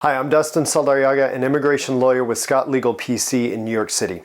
Hi, I'm Dustin Saldarriaga, an immigration lawyer with Scott Legal PC in New York City.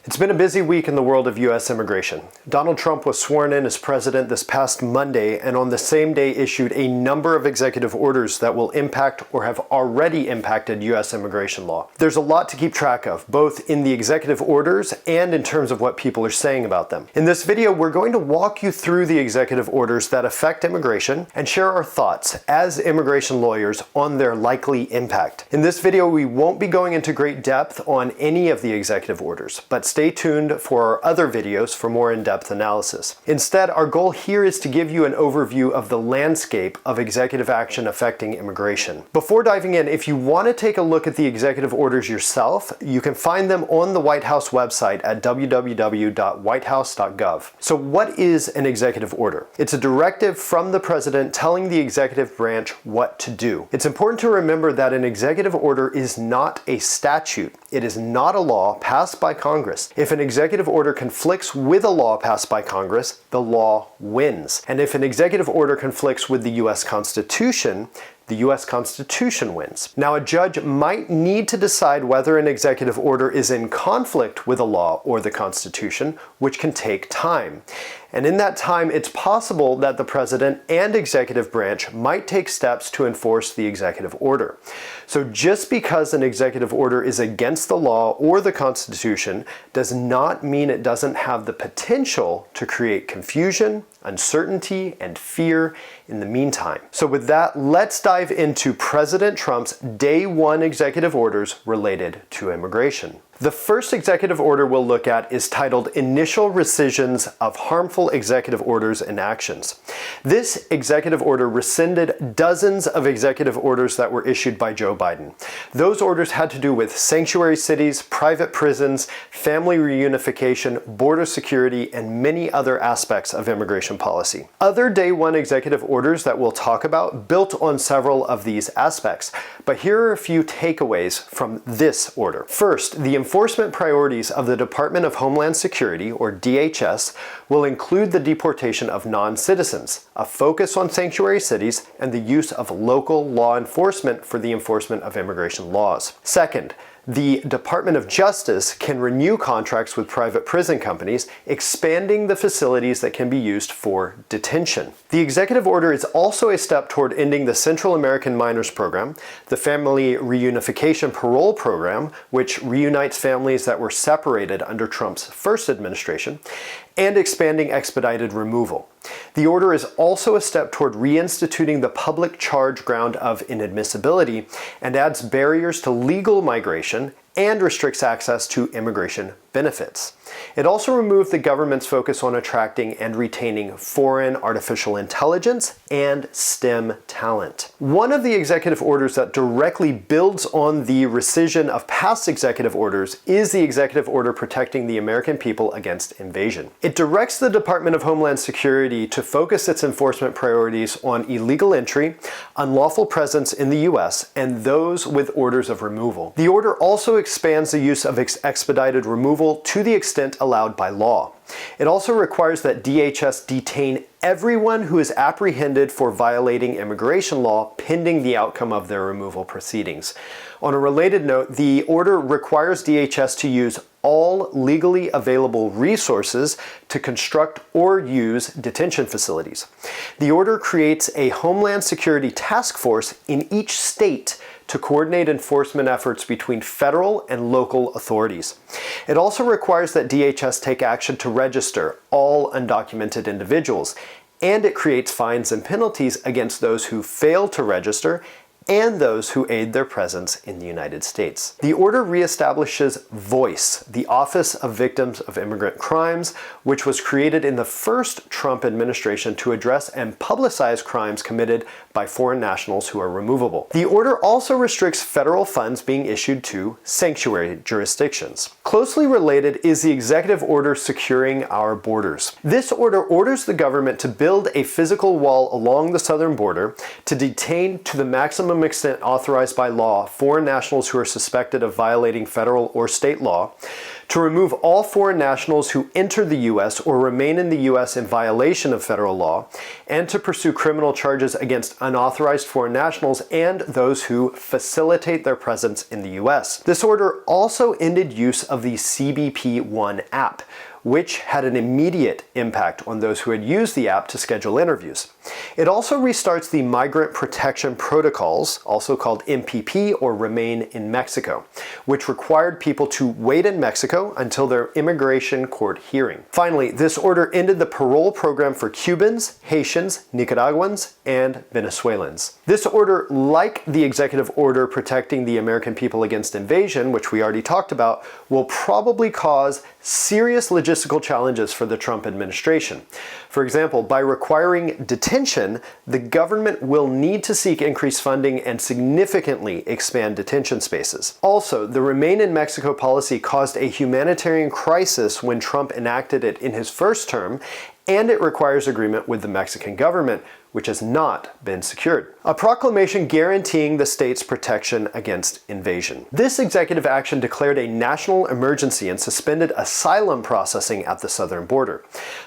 It's been a busy week in the world of U.S. immigration. Donald Trump was sworn in as president this past Monday, and on the same day issued a number of executive orders that will impact or have already impacted U.S. immigration law. There's a lot to keep track of, both in the executive orders and in terms of what people are saying about them. In this video, we're going to walk you through the executive orders that affect immigration and share our thoughts as immigration lawyers on their likely impact. In this video, we won't be going into great depth on any of the executive orders, but stay tuned for our other videos for more in-depth analysis. Instead, our goal here is to give you an overview of the landscape of executive action affecting immigration. Before diving in, if you want to take a look at the executive orders yourself, you can find them on the White House website at www.whitehouse.gov. So what is an executive order? It's a directive from the president telling the executive branch what to do. It's important to remember that an executive order is not a statute. It is not a law passed by Congress. If an executive order conflicts with a law passed by Congress, the law wins. And if an executive order conflicts with the U.S. Constitution, the U.S. Constitution wins. Now, a judge might need to decide whether an executive order is in conflict with a law or the Constitution, which can take time. And in that time, it's possible that the president and executive branch might take steps to enforce the executive order. So just because an executive order is against the law or the Constitution does not mean it doesn't have the potential to create confusion, uncertainty, and fear in the meantime. So with that, let's dive into President Trump's Day 1 executive orders related to immigration. The first executive order we'll look at is titled Initial Rescissions of Harmful Executive Orders and Actions. This executive order rescinded dozens of executive orders that were issued by Joe Biden. Those orders had to do with sanctuary cities, private prisons, family reunification, border security, and many other aspects of immigration policy. Other Day 1 executive orders that we'll talk about built on several of these aspects, but here are a few takeaways from this order. First, the enforcement priorities of the Department of Homeland Security, or DHS, will include the deportation of non-citizens, a focus on sanctuary cities, and the use of local law enforcement for the enforcement of immigration laws. Second, the Department of Justice can renew contracts with private prison companies, expanding the facilities that can be used for detention. The executive order is also a step toward ending the Central American Minors Program, the Family Reunification Parole Program, which reunites families that were separated under Trump's first administration, and expanding expedited removal. The order is also a step toward reinstituting the public charge ground of inadmissibility and adds barriers to legal migration and restricts access to immigration benefits. It also removed the government's focus on attracting and retaining foreign artificial intelligence and STEM talent. One of the executive orders that directly builds on the rescission of past executive orders is the executive order protecting the American people against invasion. It directs the Department of Homeland Security to focus its enforcement priorities on illegal entry, unlawful presence in the U.S., and those with orders of removal. The order also expands the use of expedited removal to the extent allowed by law. It also requires that DHS detain everyone who is apprehended for violating immigration law pending the outcome of their removal proceedings. On a related note, the order requires DHS to use all legally available resources to construct or use detention facilities. The order creates a Homeland Security task force in each state to coordinate enforcement efforts between federal and local authorities. It also requires that DHS take action to register all undocumented individuals, and it creates fines and penalties against those who fail to register and those who aid their presence in the United States. The order reestablishes VOICE, the Office of Victims of Immigrant Crimes, which was created in the first Trump administration to address and publicize crimes committed by foreign nationals who are removable. The order also restricts federal funds being issued to sanctuary jurisdictions. Closely related is the executive order securing our borders. This order orders the government to build a physical wall along the southern border to detain to the maximum maximum extent authorized by law foreign nationals who are suspected of violating federal or state law, to remove all foreign nationals who enter the U.S. or remain in the U.S. in violation of federal law, and to pursue criminal charges against unauthorized foreign nationals and those who facilitate their presence in the U.S. This order also ended use of the CBP One app, which had an immediate impact on those who had used the app to schedule interviews. It also restarts the Migrant Protection Protocols, also called MPP or Remain in Mexico, which required people to wait in Mexico until their immigration court hearing. Finally, this order ended the parole program for Cubans, Haitians, Nicaraguans, and Venezuelans. This order, like the executive order protecting the American people against invasion, which we already talked about, will probably cause serious logistical challenges for the Trump administration. For example, by requiring detention, the government will need to seek increased funding and significantly expand detention spaces. Also, the Remain in Mexico policy caused a humanitarian crisis when Trump enacted it in his first term, and it requires agreement with the Mexican government, which has not been secured. A proclamation guaranteeing the state's protection against invasion. This executive action declared a national emergency and suspended asylum processing at the southern border.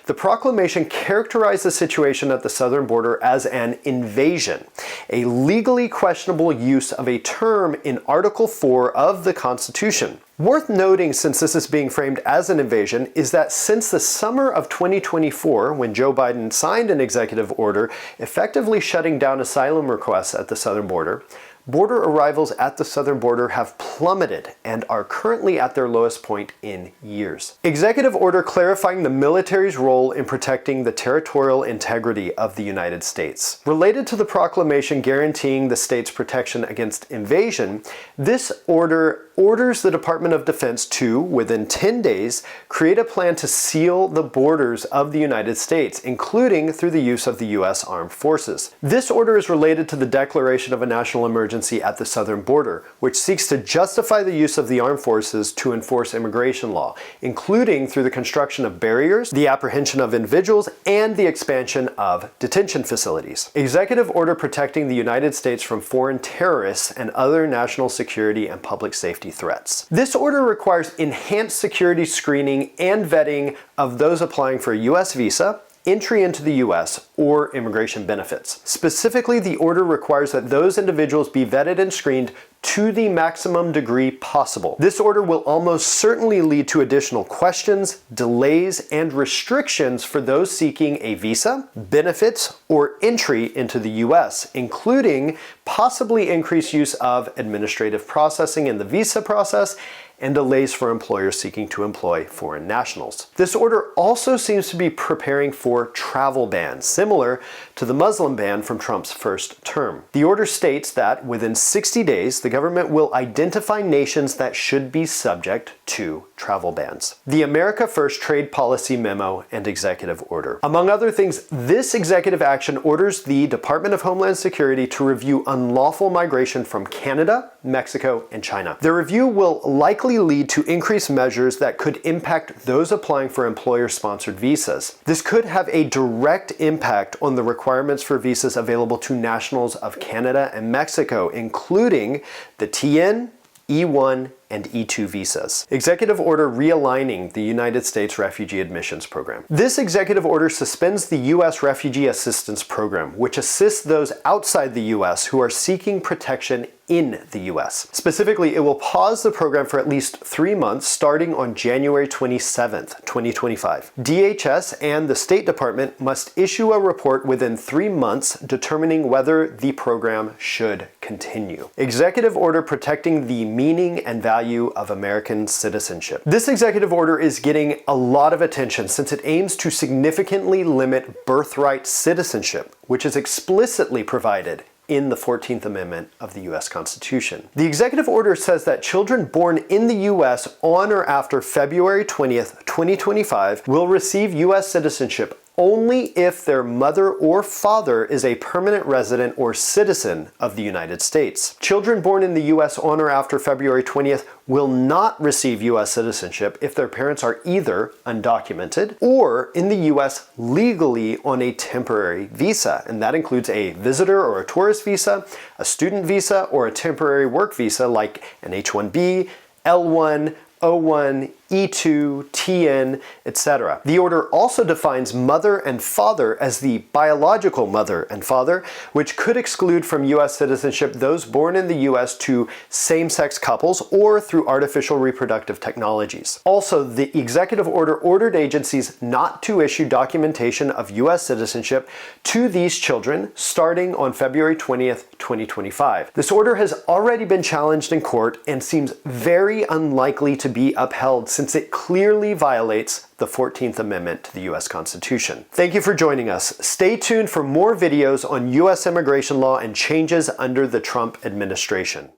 The proclamation characterized the situation at the southern border as an invasion, a legally questionable use of a term in Article 4 of the Constitution. Worth noting, since this is being framed as an invasion, is that since the summer of 2024, when Joe Biden signed an executive order effectively shutting down asylum requests at the southern border, border arrivals at the southern border have plummeted and are currently at their lowest point in years. Executive order clarifying the military's role in protecting the territorial integrity of the United States. Related to the proclamation guaranteeing the state's protection against invasion, this order orders the Department of Defense to, within 10 days, create a plan to seal the borders of the United States, including through the use of the U.S. Armed Forces. This order is related to the declaration of a national emergency at the southern border, which seeks to justify the use of the armed forces to enforce immigration law, including through the construction of barriers, the apprehension of individuals, and the expansion of detention facilities. Executive order protecting the United States from foreign terrorists and other national security and public safety threats. This order requires enhanced security screening and vetting of those applying for a U.S. visa, entry into the U.S., or immigration benefits. Specifically, the order requires that those individuals be vetted and screened to the maximum degree possible. This order will almost certainly lead to additional questions, delays, and restrictions for those seeking a visa, benefits, or entry into the U.S., including possibly increased use of administrative processing in the visa process and delays for employers seeking to employ foreign nationals. This order also seems to be preparing for travel bans, similar to the Muslim ban from Trump's first term. The order states that within 60 days, the government will identify nations that should be subject to travel bans. The America First Trade Policy Memo and Executive Order. Among other things, this executive action orders the Department of Homeland Security to review unlawful migration from Canada, Mexico, and China. The review will likely lead to increased measures that could impact those applying for employer-sponsored visas. This could have a direct impact on the requirements for visas available to nationals of Canada and Mexico, including the TN, E1, and E2 visas. Executive order realigning the United States Refugee Admissions Program. This executive order suspends the U.S. Refugee Assistance Program, which assists those outside the U.S. who are seeking protection in the U.S. Specifically, it will pause the program for at least 3 months starting on January 27th, 2025. DHS and the State Department must issue a report within 3 months determining whether the program should continue. Executive order protecting the meaning and value of American citizenship. This executive order is getting a lot of attention since it aims to significantly limit birthright citizenship, which is explicitly provided in the 14th Amendment of the U.S. Constitution. The executive order says that children born in the U.S. on or after February 20th, 2025 will receive U.S. citizenship only if their mother or father is a permanent resident or citizen of the United States. Children born in the U.S. on or after February 20th will not receive U.S. citizenship if their parents are either undocumented or in the U.S. legally on a temporary visa, and that includes a visitor or a tourist visa, a student visa, or a temporary work visa like an H-1B, L-1, O-1, E2, TN, etc. The order also defines mother and father as the biological mother and father, which could exclude from U.S. citizenship those born in the U.S. to same-sex couples or through artificial reproductive technologies. Also, the executive order ordered agencies not to issue documentation of U.S. citizenship to these children starting on February 20th, 2025. This order has already been challenged in court and seems very unlikely to be upheld since it clearly violates the 14th Amendment to the U.S. Constitution. Thank you for joining us. Stay tuned for more videos on U.S. immigration law and changes under the Trump administration.